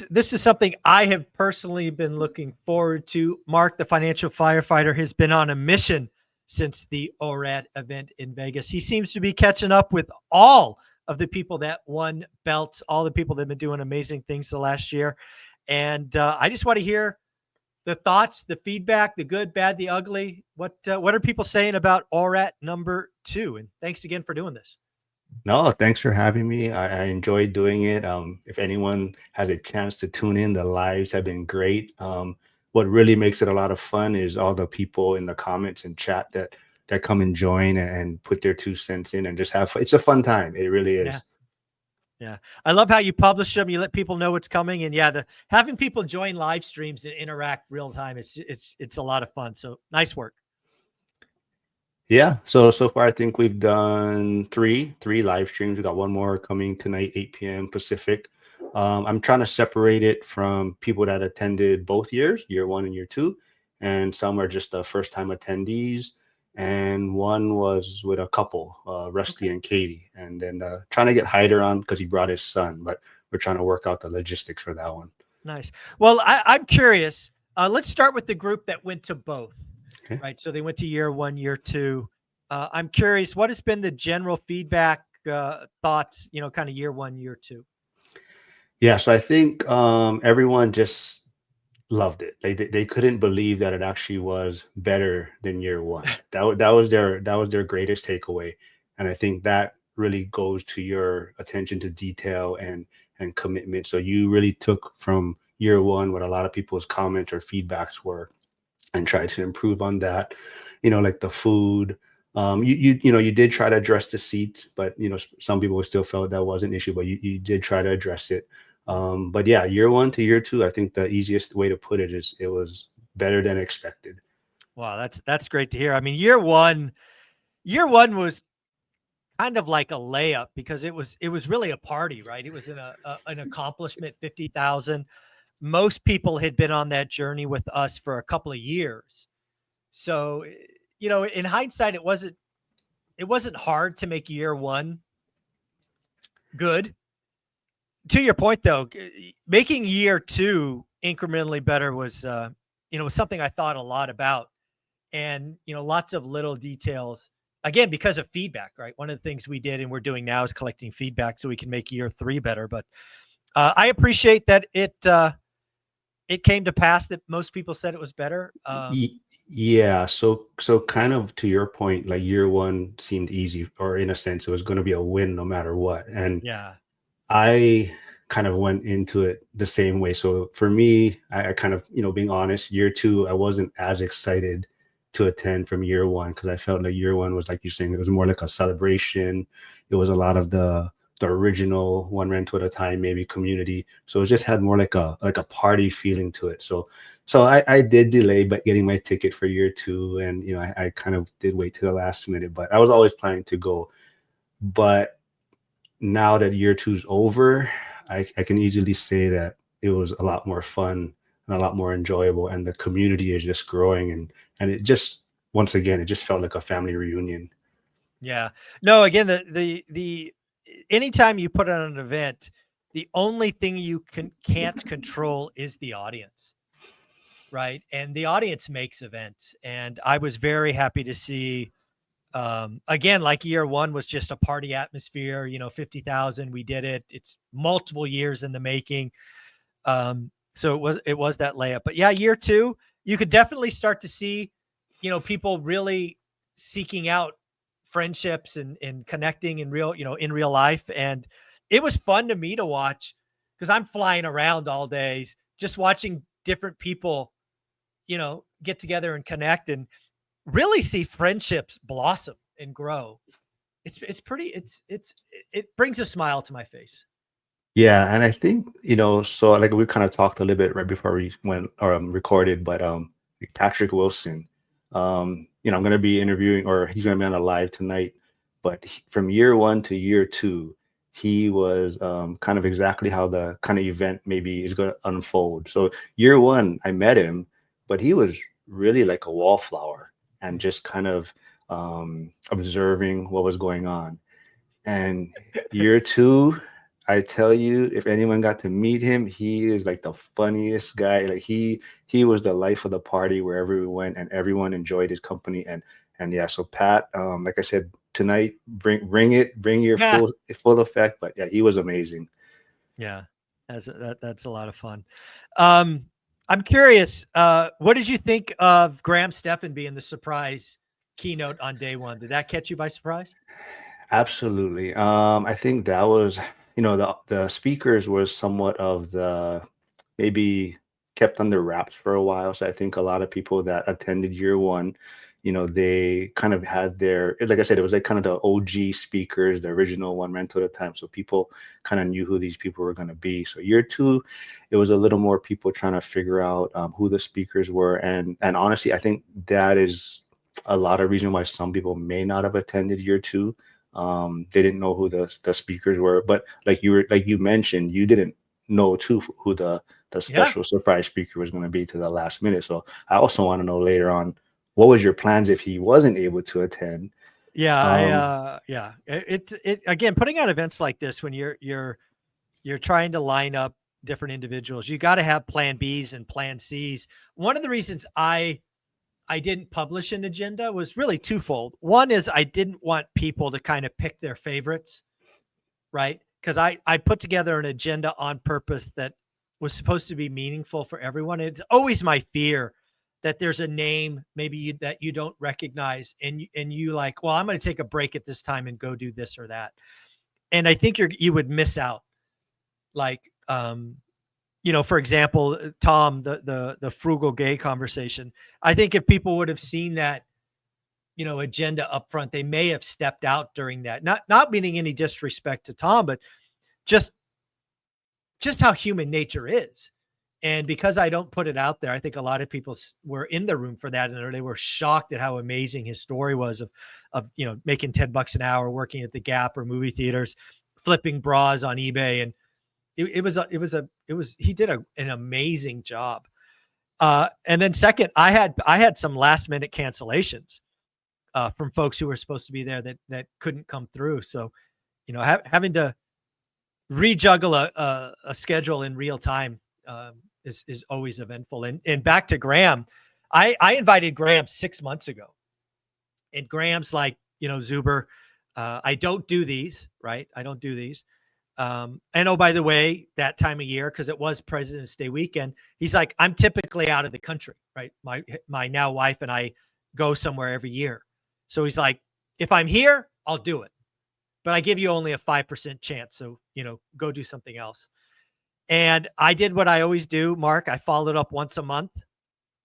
this is something I have personally been looking forward to. Mark, the financial firefighter, has been on a mission since the ORaaT event in Vegas. He seems to be catching up with all of the people that won belts, all the people that have been doing amazing things the last year. And I just want to hear the thoughts, the feedback, the good, bad, the ugly. What are people saying about ORaaT #2? And thanks again for doing this. No, thanks for having me. I enjoyed doing it. If anyone has a chance to tune in, the lives have been great. What really makes it a lot of fun is all the people in the comments and chat that come and join and put their 2 cents in and just have fun. It's a fun time. It really Yeah. is. Yeah. I love how you publish them. You let people know what's coming. And yeah, the having people join live streams and interact real time it's a lot of fun. So nice work. Yeah. So far, I think we've done three live streams. We got one more coming tonight, 8 p.m. Pacific. I'm trying to separate it from people that attended both years, year one and year two, and some are just the first time attendees. And one was with a couple, Rusty Okay. and Katie, and then trying to get Hyder on because he brought his son, but we're trying to work out the logistics for that one. Nice. Well, I'm curious. Let's start with the group that went to both, Okay. right? So they went to year one, year two. I'm curious, what has been the general feedback, thoughts, kind of year one, year two? Yeah. So I think everyone just loved it. They couldn't believe that it actually was better than year one. That was their greatest takeaway, and I think that really goes to your attention to detail and commitment. So you really took from year one what a lot of people's comments or feedbacks were, and tried to improve on that. Like the food. You did try to address the seats, but some people still felt that was an issue, but you did try to address it. But yeah, year one to year two, I think the easiest way to put it is it was better than expected. Wow, that's great to hear. I mean, year one was kind of like a layup because it was really a party, right? It was an accomplishment, 50,000. Most people had been on that journey with us for a couple of years. So, in hindsight, it wasn't hard to make year one good. To your point though, making year two incrementally better was something I thought a lot about. And lots of little details, again, because of feedback, right? One of the things we did and we're doing now is collecting feedback so we can make year three better. But I appreciate that it came to pass that most people said it was better. Yeah, so kind of to your point, like year one seemed easy, or in a sense, it was going to be a win no matter what. And Yeah. I kind of went into it the same way. So for me, I kind of, being honest, year two, I wasn't as excited to attend from year one because I felt like year one was, like you're saying, it was more like a celebration. It was a lot of the original one rental at a time, maybe community. So it just had more like a party feeling to it. So I did delay but getting my ticket for year two, and I kind of did wait to the last minute, but I was always planning to go. But now that year two's over, I can easily say that it was a lot more fun and a lot more enjoyable, and the community is just growing, and it just, once again, it just felt like a family reunion. Yeah. No, again, the anytime you put on an event, the only thing you can't control is the audience, right? And the audience makes events. And I was very happy to see, again, like year one was just a party atmosphere, 50,000. We did it. It's multiple years in the making. So it was that layup. But yeah, year two, you could definitely start to see, people really seeking out friendships and connecting in real life. And it was fun to me to watch because I'm flying around all days, just watching different people, get together and connect and really see friendships blossom and grow. It's pretty, it brings a smile to my face. Yeah, and I think, so like we kind of talked a little bit right before we went or recorded, but like Patrick Wilson, I'm gonna be interviewing, or he's gonna be on a live tonight. But from year one to year two, he was kind of exactly how the kind of event maybe is gonna unfold. So year one, I met him, but he was really like a wallflower and just kind of observing what was going on. And year two, I tell you, if anyone got to meet him, he is like the funniest guy. Like he was the life of the party wherever we went, and everyone enjoyed his company. And yeah, so Pat, like I said, tonight, bring your Yeah. full effect. But yeah, he was amazing. Yeah. That's a lot of fun. Um, I'm curious, what did you think of Graham Stephan being the surprise keynote on day one? Did that catch you by surprise? Absolutely. I think that was, the speakers was somewhat of the maybe kept under wraps for a while. So I think a lot of people that attended year one, they kind of had like I said, it was like kind of the OG speakers, the original one rental at the time. So people kind of knew who these people were going to be. So year two, it was a little more people trying to figure out who the speakers were. And honestly, I think that is a lot of reason why some people may not have attended year two. They didn't know who the speakers were, but like you mentioned, you didn't know too who the Yeah. special surprise speaker was going to be to the last minute. So I also want to know later on, what was your plans if he wasn't able to attend? Yeah, Um, yeah. It again, putting on events like this when you're trying to line up different individuals, you got to have plan Bs and plan Cs. One of the reasons I didn't publish an agenda was really twofold. One is I didn't want people to kind of pick their favorites, right? Because I put together an agenda on purpose that was supposed to be meaningful for everyone. It's always my fear that there's a name maybe that you don't recognize, and you like, well, I'm going to take a break at this time and go do this or that, and I think you would miss out. Like, for example, Tom, the frugal gay conversation. I think if people would have seen that, agenda up front, they may have stepped out during that. Not meaning any disrespect to Tom, but just how human nature is. And because I don't put it out there, I think a lot of people were in the room for that, and they were shocked at how amazing his story was of making $10 an hour, working at the Gap or movie theaters, flipping bras on eBay, and he did an amazing job. And then second, I had some last minute cancellations from folks who were supposed to be there that couldn't come through. So having to rejuggle a schedule in real time is always eventful. And back to Graham, I invited Graham 6 months ago, and Graham's like, Zuber, I don't do these, right? I don't do these. And oh, by the way, that time of year, because it was President's Day weekend, he's like, I'm typically out of the country, right? My now wife and I go somewhere every year. So he's like, if I'm here, I'll do it. But I give you only a 5% chance. So, go do something else. And I did what I always do, Mark. I followed up once a month,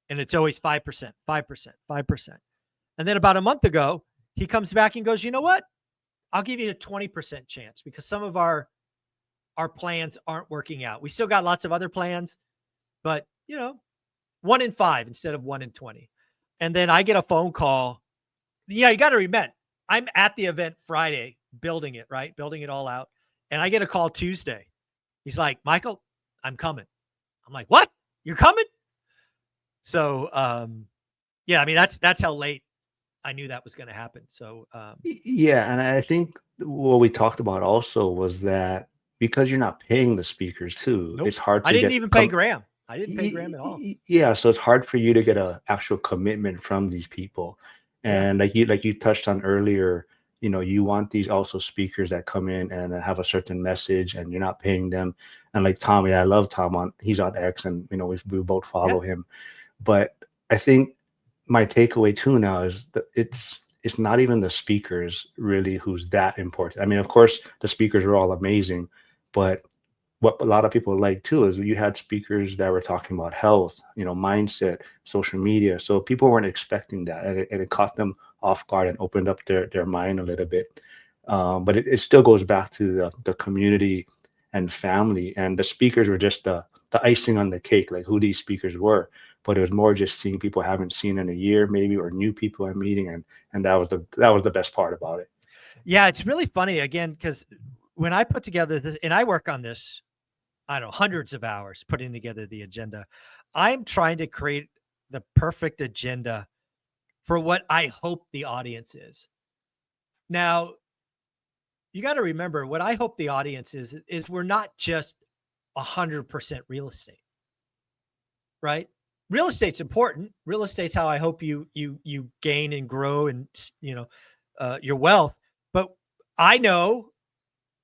and it's always 5%, 5%, 5%. And then about a month ago, he comes back and goes, you know what? I'll give you a 20% chance because some of our plans aren't working out. We still got lots of other plans, but 1 in 5 instead of 1 in 20. And then I get a phone call. Yeah, you got to remember, I'm at the event Friday, building it, right? Building it all out. And I get a call Tuesday. He's like, Michael, I'm coming. I'm like, what? You're coming? So, yeah, I mean, that's how late I knew that was going to happen. So, yeah, and I think what we talked about also was that because you're not paying the speakers too, nope. it's hard I to didn't get even pay Graham. I didn't pay Graham at all. Yeah, so it's hard for you to get a actual commitment from these people. Yeah. And like you touched on earlier, you want these also speakers that come in and have a certain message, and you're not paying them. And like Tom, yeah, I love Tom, he's on X, and we both Yeah. follow him. But I think my takeaway too now is that it's not even the speakers really who's that important. I mean, of course, the speakers were all amazing, but what a lot of people like too is you had speakers that were talking about health, mindset, social media. So people weren't expecting that, and it caught them off guard and opened up their mind a little bit. But it still goes back to the community and family, and the speakers were just the icing on the cake, like who these speakers were. But it was more just seeing people I haven't seen in a year, maybe, or new people I'm meeting, and that was the best part about it. Yeah. It's really funny again, because when I put together this, and I work on this, I don't know, hundreds of hours putting together the agenda. I'm trying to create the perfect agenda for what I hope the audience is. Now, you got to remember what I hope the audience is we're not just 100% real estate, right? Real estate's important. Real estate's how I hope you gain and grow and your wealth. But I know,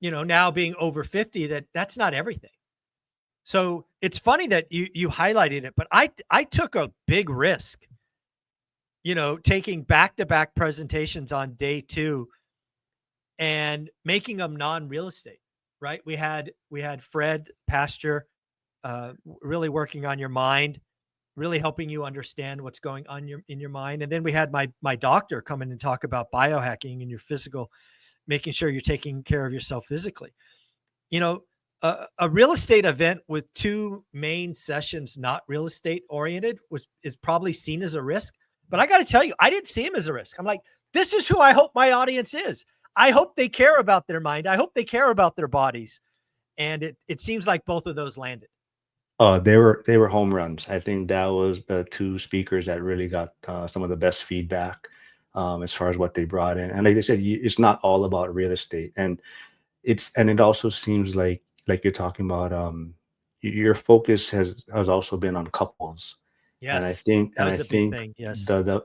now being over 50, that's not everything. So it's funny that you highlighted it, but I took a big risk, taking back-to-back presentations on day 2 and making them non-real estate, right? We had Fred Pasture really working on your mind, really helping you understand what's going on in your mind. And then we had my doctor come in and talk about biohacking and your physical, making sure you're taking care of yourself physically. You know, a real estate event with 2 main sessions not real estate oriented is probably seen as a risk. But I got to tell you, I didn't see him as a risk. I'm like, this is who I hope my audience is. I hope they care about their mind. I hope they care about their bodies. And it seems like both of those landed. Oh, they were home runs. I think that was the 2 speakers that really got some of the best feedback as far as what they brought in. And like I said, it's not all about real estate, and it also seems like you're talking about your focus has also been on couples. And I Yes, think that and I was a big think thing. Yes. the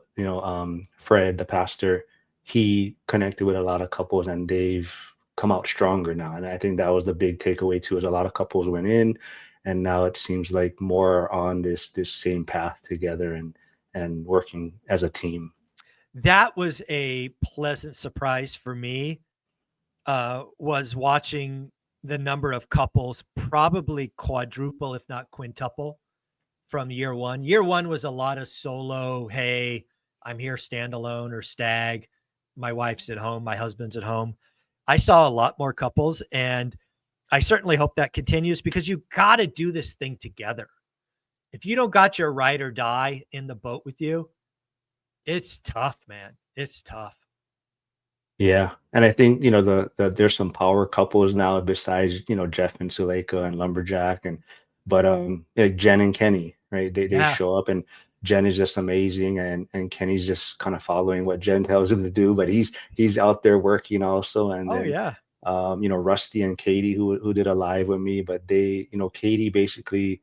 Fred, the pastor, he connected with a lot of couples, and they've come out stronger now. And I think that was the big takeaway too, is a lot of couples went in, and now it seems like more are on this same path together and working as a team. That was a pleasant surprise for me, was watching the number of couples probably quadruple, if not quintuple, from year 1. Year 1 was a lot of solo, "Hey, I'm here standalone," or stag. My wife's at home, my husband's at home. I saw a lot more couples, and I certainly hope that continues because you gotta do this thing together. If you don't got your ride or die in the boat with you, it's tough, man. It's tough. Yeah, and I think there's some power couples now besides Jeff and Suleika and Lumberjack, but like Jen and Kenny, right? They Yeah. show up, and Jen is just amazing, and Kenny's just kind of following what Jen tells him to do, but he's out there working also. And Oh, then yeah. Rusty and Katie, who did a live with me, but Katie basically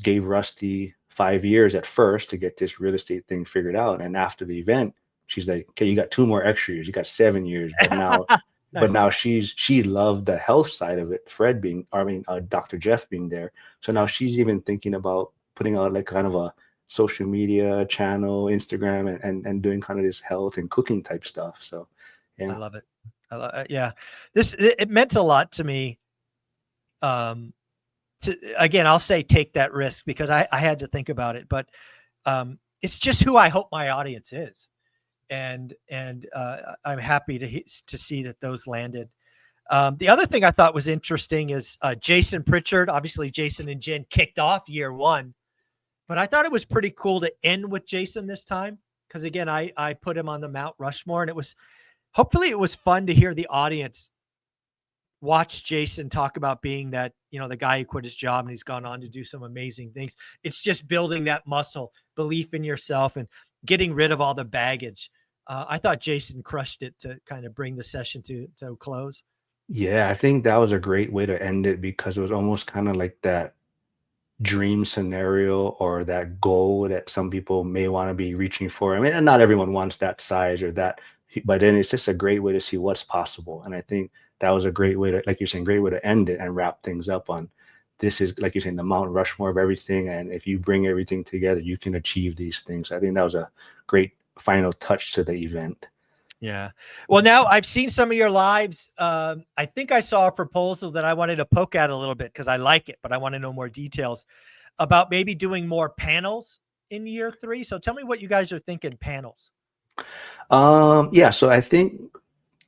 gave Rusty 5 years at first to get this real estate thing figured out, and after the event, she's like, okay, you got 2 more extra years, you got 7 years. But now Nice. she loved the health side of it, Fred being, I mean, Dr. Jeff being there. So now she's even thinking about putting out like kind of a social media channel, Instagram, and doing kind of this health and cooking type stuff. So I yeah. love it. Yeah. It meant a lot to me. Again, I'll say take that risk because I had to think about it, but it's just who I hope my audience is. And I'm happy to see that those landed. The other thing I thought was interesting is Jason Pritchard. Obviously, Jason and Jen kicked off year 1, but I thought it was pretty cool to end with Jason this time because again, I put him on the Mount Rushmore, and hopefully it was fun to hear the audience watch Jason talk about being that, the guy who quit his job and he's gone on to do some amazing things. It's just building that muscle, belief in yourself, and getting rid of all the baggage. I thought Jason crushed it to kind of bring the session to a close. Yeah, I think that was a great way to end it because it was almost kind of like that dream scenario or that goal that some people may want to be reaching for. I mean, and not everyone wants that size or that, but then it's just a great way to see what's possible. And I think that was a great way to, like you're saying, great way to end it and wrap things up on this is, like you're saying, the Mount Rushmore of everything. And if you bring everything together, you can achieve these things. I think that was a great final touch to the event. Yeah. Well, now I've seen some of your lives. I think I saw a proposal that I wanted to poke at a little bit because I like it, but I want to know more details about maybe doing more panels in year 3. So tell me what you guys are thinking panels. Yeah, so I think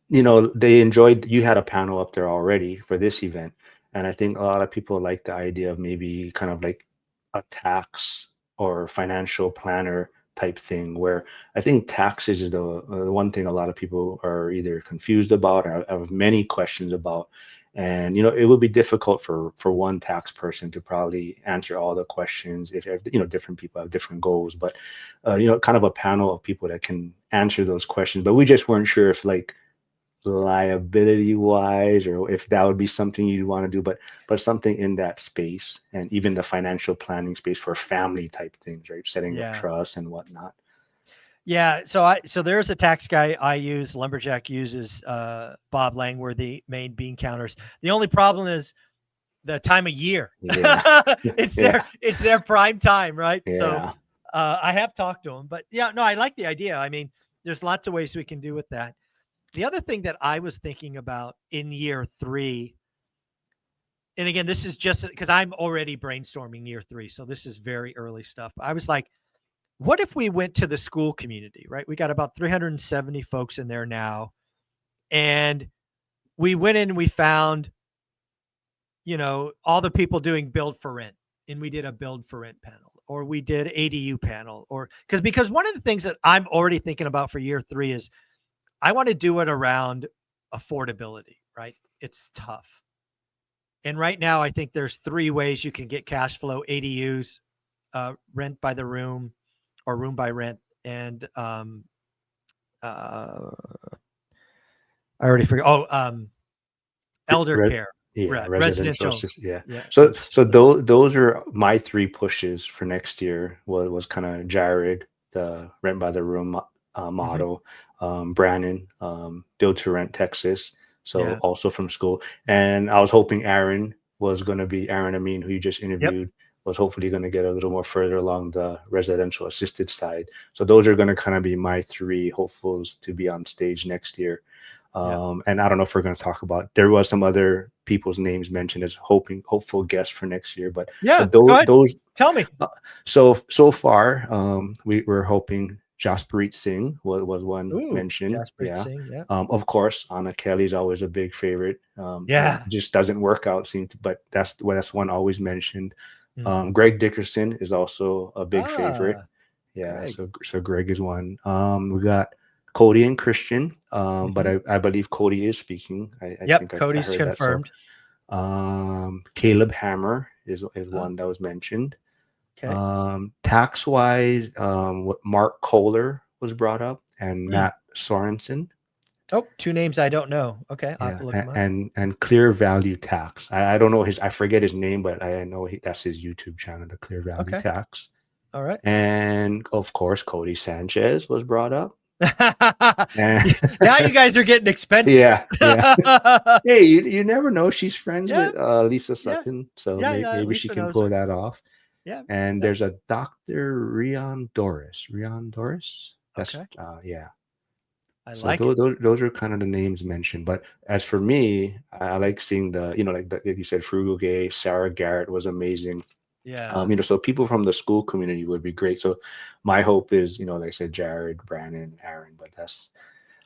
they enjoyed, you had a panel up there already for this event, and I think a lot of people like the idea of maybe kind of like a tax or financial planner type thing, where I think taxes is the one thing a lot of people are either confused about or have many questions about. And it would be difficult for one tax person to probably answer all the questions if different people have different goals. But kind of a panel of people that can answer those questions. But we just weren't sure if like liability wise, or if that would be something you'd want to do, but something in that space, and even the financial planning space for family type things, right? Setting up Yeah. trusts and whatnot. Yeah. So there's a tax guy I use. Lumberjack uses Bob Langworthy made bean counters. The only problem is the time of year. Yeah. Yeah. It's their prime time, right? So Yeah. I have talked to him, but yeah, no, I like the idea. I mean, there's lots of ways we can do with that. The other thing that I was thinking about in year 3, and again, this is just because I'm already brainstorming year 3, so this is very early stuff. But I was like, what if we went to the school community, right? We got about 370 folks in there now. And we went in and we found, all the people doing build for rent. And we did a build for rent panel, or we did ADU panel, or because one of the things that I'm already thinking about for year 3 is I want to do it around affordability, right? It's tough. And right now, I think there's 3 ways you can get cash flow: ADUs, rent by the room, or room by rent, and I already forgot. Oh, elder Re- care, yeah, residential residential. assist, yeah. Yeah, So those are my 3 pushes for next year. Was kind of Jared, the rent by the room Mhm. model, Brandon, build to rent Texas, so Yeah. also from school. And I was hoping Aaron was going to be Aaron Amin, who you just Yep. interviewed, was hopefully going to get a little more further along the residential assisted side. So those are going to kind of be my 3 hopefuls to be on stage next year. Yep. And I don't know if we're going to talk about. There was some other people's names mentioned as hopeful guests for next year, Yeah. but Go those ahead. those Tell me. so far we're hoping Jaspreet Singh was one Ooh, mentioned. Jaspreet Yeah. Singh. Yeah. Of course, Anna Kelly's always a big favorite. It Yeah. just doesn't work out, but that's one always mentioned. Mm. Greg Dickerson is also a big favorite. Ah, Yeah, Greg. so Greg is one. We got Cody and Christian, but Mhm. I believe Cody is speaking. I Yep. think I Cody's heard that. So confirmed. Caleb Hammer is Oh, one that was mentioned. okay. Tax wise, what Mark Kohler was brought up, and Mm. Matt Sorensen. Oh, 2 names I don't know. Okay. I'll have Yeah, to look them up. and Clear Value Tax. I don't know I forget his name, but I know that's his YouTube channel, the Clear Value Okay. Tax. All right. And of course, Cody Sanchez was brought up. And Now you guys are getting expensive. yeah, yeah. Hey, you never know. She's friends Yeah. with Lisa Yeah. Sutton, so Yeah. Yeah. maybe she Lisa can knows pull her. that off. Yeah. And Yep. there's a Dr. Rion Doris. Rion Doris? That's Okay. yeah. I So like it. those are kind of the names mentioned. But as for me, I like seeing like you said, Frugal Gay, Sarah Garrett was amazing. Yeah. So people from the school community would be great. So my hope is, like I said, Jared, Brandon, Aaron, but that's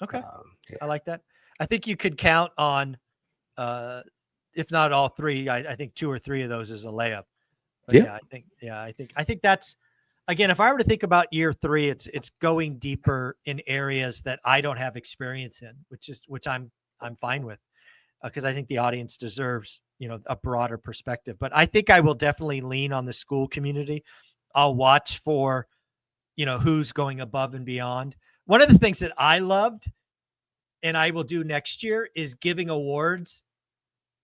Okay. yeah. I like that. I think you could count on, uh, if not all 3, I think 2 or 3 of those is a layup. But Yeah. I think that's, again, if I were to think about year 3, it's going deeper in areas that I don't have experience in, which I'm fine with, because I think the audience deserves, a broader perspective. But I think I will definitely lean on the school community. I'll watch for, who's going above and beyond. One of the things that I loved, and I will do next year, is giving awards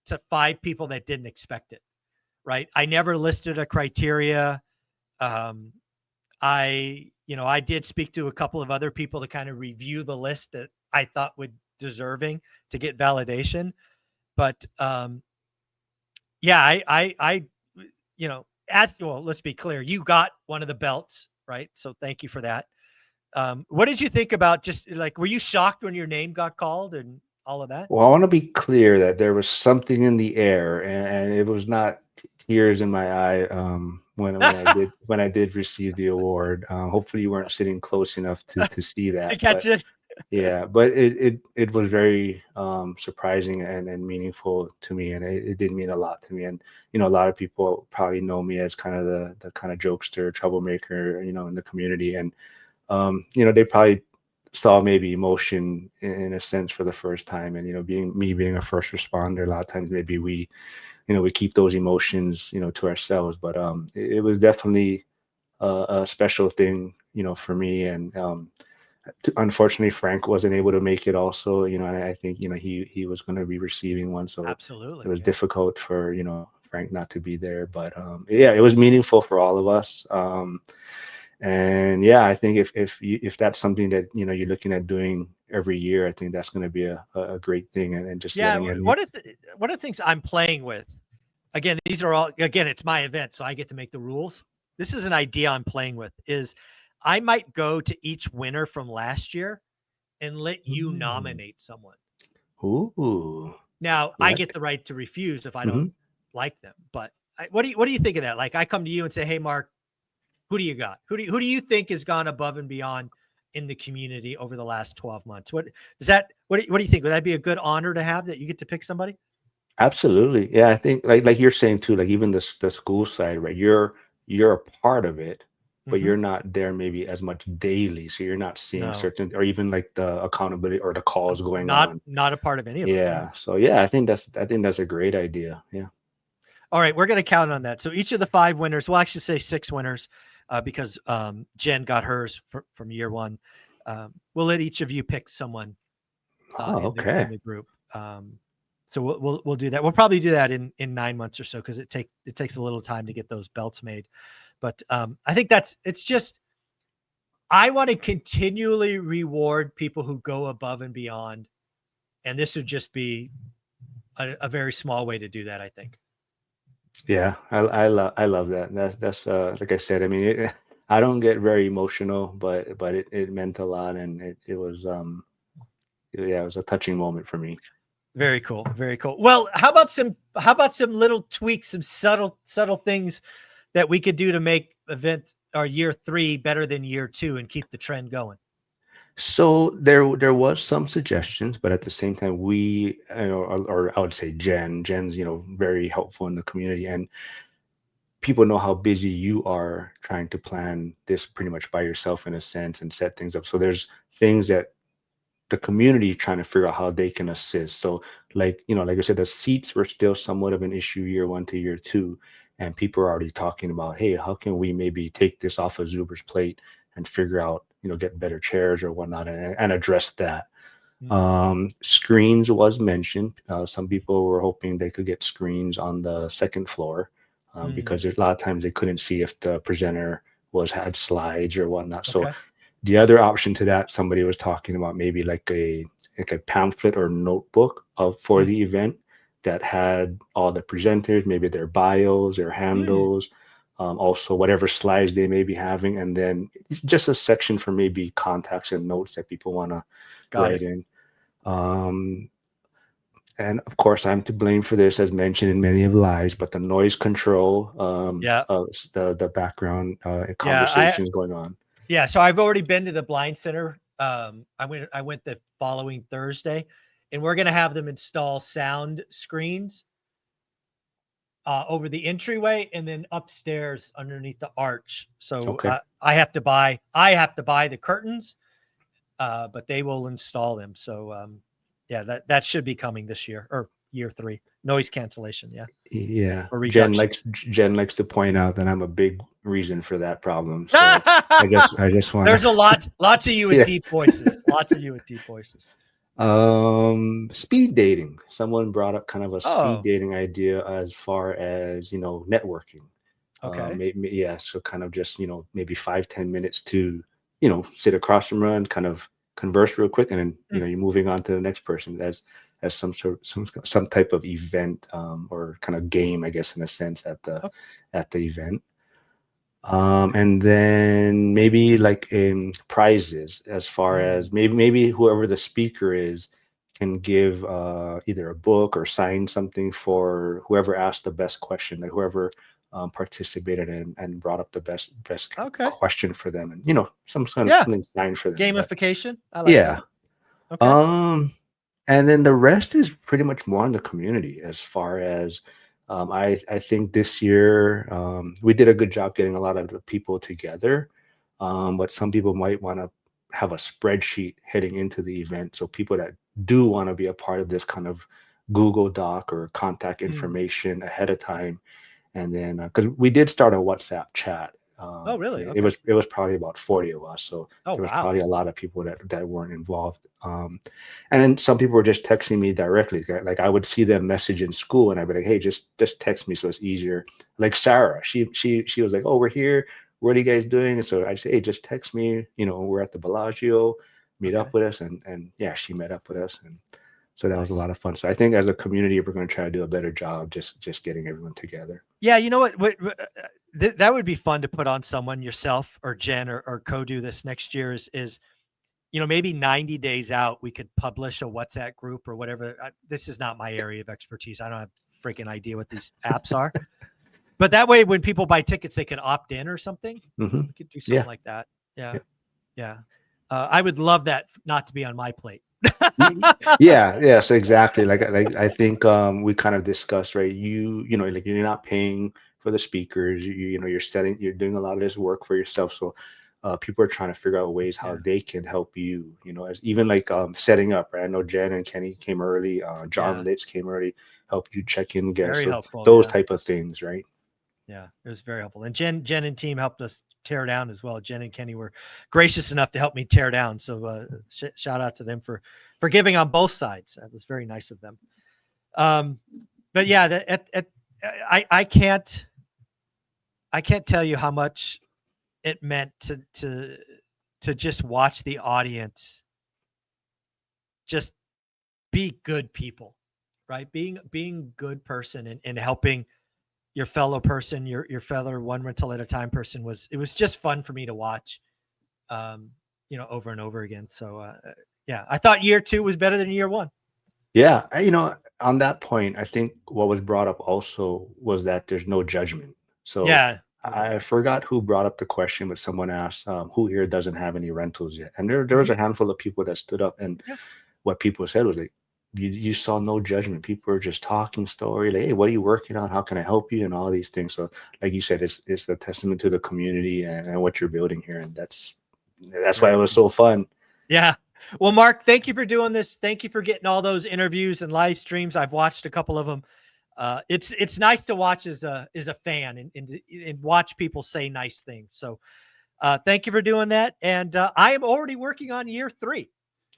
to 5 people that didn't expect it. Right? I never listed a criteria. Um, I did speak to a couple of other people to kind of review the list that I thought would deserving to get validation. But yeah, as well, let's be clear, you got one of the belts, right? So thank you for that. What did you think about, just like, were you shocked when your name got called and all of that? Well, I want to be clear that there was something in the air, and it was not tears in my eye when I did receive the award. Hopefully, you weren't sitting close enough to see To that, catch but it. yeah, but it was very surprising and meaningful to me, and it did mean a lot to me. And a lot of people probably know me as kind of the kind of jokester, troublemaker, in the community, and they probably saw maybe emotion in a sense for the first time. And being a first responder, a lot of times maybe we keep those emotions to ourselves. But it was definitely a special thing for me. And Unfortunately, Frank wasn't able to make it also, you know, and I think, you know, he was going to be receiving one. So it Absolutely. was Yeah. difficult for, you know, Frank not to be there. But yeah, it was meaningful for all of us. And yeah, I think if that's something that, you know, you're looking at doing every year, I think that's going to be a great thing. And just Yeah. letting every, One of the things I'm playing with, again, these are all, again, it's my event, so I get to make the rules. This is an idea I'm playing with is I might go to each winner from last year and let you Mm. nominate someone. Ooh, Now, I yeah. get the right to refuse if I don't Hmm. like them. But what do you think of that? Like I come to you and say, "Hey Mark, who do you got? Who do you think has gone above and beyond in the community over the last 12 months?" What does that what do you think? Would that be a good honor to have that you get to pick somebody? Absolutely. Yeah, I think like you're saying too, like even the school side, right? You're a part of it, but Mhm. you're not there maybe as much daily. So you're not seeing No. certain or even like the accountability or the calls going Not on. not a part of any of them. Yeah. Yeah. So yeah, I think that's a great idea. Yeah. All right, we're going to count on that. So each of the 5 winners, we'll actually say 6 winners because Jen got hers from year 1. We'll let each of you pick someone Oh, in okay. the group. So we'll do that. We'll probably do that in 9 months or so because it takes a little time to get those belts made. But I think it's just I want to continually reward people who go above and beyond, and this would just be a very small way to do that. I think. Yeah, I love that. That's like I said, I mean, I don't get very emotional, but it meant a lot, and it was yeah, it was a touching moment for me. Very cool. Very cool. Well, how about some little tweaks, some subtle things that we could do to make event or year 3 better than year 2 and keep the trend going? So there was some suggestions, but at the same time, we or I would say Jen's very helpful in the community, and people know how busy you are trying to plan this pretty much by yourself in a sense and set things up. So there's things that the community is trying to figure out how they can assist. So like I said, the seats were still somewhat of an issue year one to year two, and people are already talking about, hey, how can we maybe take this off of Zuber's plate and figure out, get better chairs or whatnot and address that. Mm, Screens was mentioned. Some people were hoping they could get screens on the second floor because mm, there's a lot of times they couldn't see if the presenter had slides or whatnot. So okay. the other option to that, somebody was talking about maybe like a pamphlet or notebook for Mm, the event that had all the presenters, maybe their bios, their mm, handles, also whatever slides they may be having, and then just a section for maybe contacts and notes that people want to got write it. in. Um, and of course, I'm to blame for this, as mentioned in many of the lives, but the noise control Yeah. of the background Yeah, I conversations going on. yeah, so I've already been to the blind center. I went the following Thursday, and we're gonna have them install sound screens over the entryway and then upstairs underneath the arch. So Okay. I have to buy the curtains, but they will install them. So yeah, that should be coming this year or year 3. Noise cancellation, yeah, Yeah, or Jen reduction. likes Jen likes to point out that I'm a big reason for that problem. So I just want There's a to lots of you with yeah. deep voices. Lots of you with deep voices. Speed dating. Someone brought up kind of a speed Oh, dating idea as far as networking. okay. Maybe, yeah, so kind of just maybe 5-10 minutes to sit across from her and kind of converse real quick, and then Mm, you're moving on to the next person as some type of event or kind of game, I guess, in a sense o- at the event. And then maybe like prizes, as far mm, as maybe whoever the speaker is can give either a book or sign something for whoever asked the best question, like whoever participated and brought up the best okay. question for them, and some kind of Yeah, something signed for them. But gamification. I like yeah, that. Okay. um, and then the rest is pretty much more in the community as far as I think this year we did a good job getting a lot of the people together. But some people might want to have a spreadsheet heading into the event. So people that do want to be a part of this kind of Google Doc or contact Mm, information ahead of time. And then because we did start a WhatsApp chat. Oh, really? It Okay. was probably about 40 of us, so Oh, there was wow. probably a lot of people that weren't involved. And then some people were just texting me directly. Like I would see them message in school, and I'd be like, "Hey, just text me so it's easier." Like Sarah, she was like, "Oh, we're here. What are you guys doing?" And so I say, "Hey, just text me. You know, we're at the Bellagio. Meet Okay. up with us." And yeah, she met up with us, and so that was a Nice. lot of fun. So I think as a community, we're going to try to do a better job just getting everyone together. Yeah, you know what that would be fun to put on someone, yourself or Jen or Co do this next year is maybe 90 days out, we could publish a WhatsApp group or whatever. This is not my area of expertise. I don't have a freaking idea what these apps are. But that way, when people buy tickets, they can opt in or something. Hmm. We could do something Yeah. like that. Yeah. Yeah. Yeah. I would love that not to be on my plate. Yeah, yes, exactly. Like I think we kind of discussed, right? Like you're not paying for the speakers. You're doing a lot of this work for yourself. So people are trying to figure out ways how Yeah. they can help you. As even like setting up. Right? I know Jen and Kenny came early. John Yeah. Litz came early, help you check in guests. Very So helpful. those Yeah. type of things, right? Yeah, it was very helpful. And Jen and team helped us tear down as well. Jen and Kenny were gracious enough to help me tear down. So shout out to them for giving on both sides. That was very nice of them. But yeah, I can't tell you how much it meant to just watch the audience just be good people, right? Being good person and helping your fellow person, your fellow one rental at a time person it was just fun for me to watch, over and over again. So, yeah, I thought year 2 was better than year 1. Yeah, on that point, I think what was brought up also was that there's no judgment. So Yeah, you're I right. forgot who brought up the question, but someone asked, who here doesn't have any rentals yet? And there was Mhm. a handful of people that stood up, and Yeah, what people said was like, you saw no judgment. People were just talking story, like, hey, what are you working on? How can I help you? And all these things. So, like you said, it's a testament to the community and what you're building here, and that's why it very was cool. so fun. Yeah. Well, Mark, thank you for doing this. Thank you for getting all those interviews and live streams. I've watched a couple of them. It's nice to watch as a fan and watch people say nice things. So, thank you for doing that. And I am already working on year 3.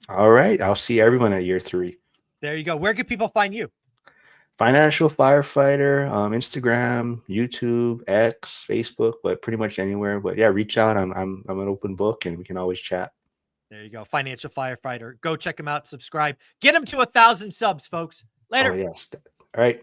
All right, I'll see everyone at year 3. There you go. Where can people find you? Financial firefighter, Instagram, YouTube, X, Facebook, but pretty much anywhere. But yeah, reach out. I'm an open book, and we can always chat. There you go. Financial firefighter. Go check him out. Subscribe. Get him to 1,000 subs, folks. Oh Later. yes. All right.